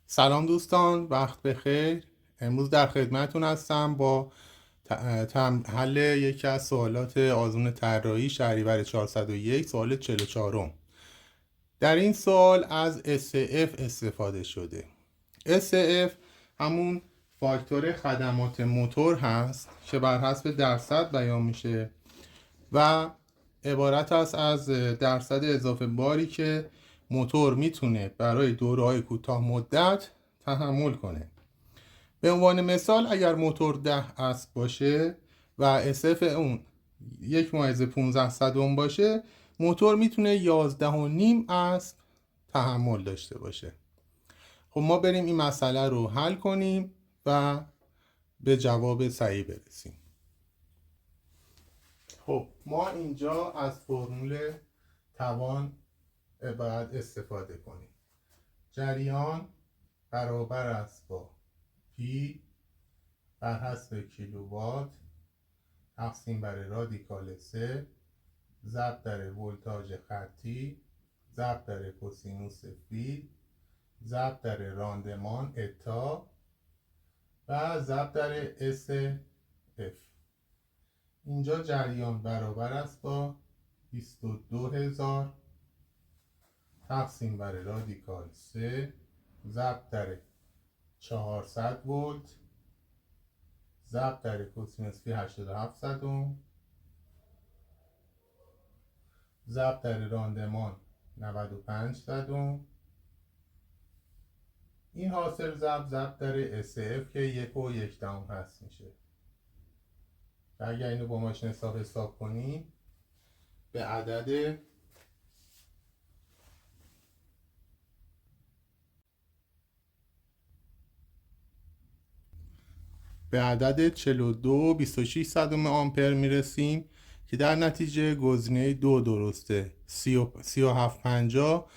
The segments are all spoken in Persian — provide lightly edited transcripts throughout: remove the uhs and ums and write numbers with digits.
سلام دوستان، وقت بخیر. امروز در خدمتتون هستم با حل یکی از سوالات آزمون طراحی شهریور 401 سوال 44م. در این سوال از SF استفاده شده. SF همون فاکتور خدمات موتور هست که بر حسب درصد بیان میشه و عبارت است از درصد اضافه باری که موتور میتونه برای دوره‌های کوتاه مدت تحمل کنه. به عنوان مثال اگر موتور 10 اسب باشه و SF اون 1.15 باشه، موتور میتونه 11.5 اسب تحمل داشته باشه. خب ما بریم این مسئله رو حل کنیم و به جواب صحیح برسیم. خب ما اینجا از فرمول توان باید استفاده کنیم. جریان برابر است با P بر حسب کیلووات تقسیم بر رادیکال 3 ضرب در ولتاژ خطی ضرب در کوسینوس فی ضرب در راندمان اتا و ضرب در اس اف. اینجا جریان برابر است با 22,000 تقسیم بر رادیکال 3 ضرب در 400 ولت ضرب در کوسینوس فی 87 صدم ضرب در راندمان 95 صدم. این حاصل ضرب در SF که 1.1 هست میشه. اگر اینو با ماشین حساب کنیم به عدد 42.26 آمپر میرسیم که در نتیجه گزینه 2 درسته. 3750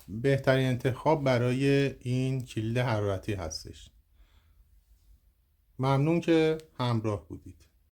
بهترین انتخاب برای این کلید حرارتی هستش. ممنون که همراه بودید.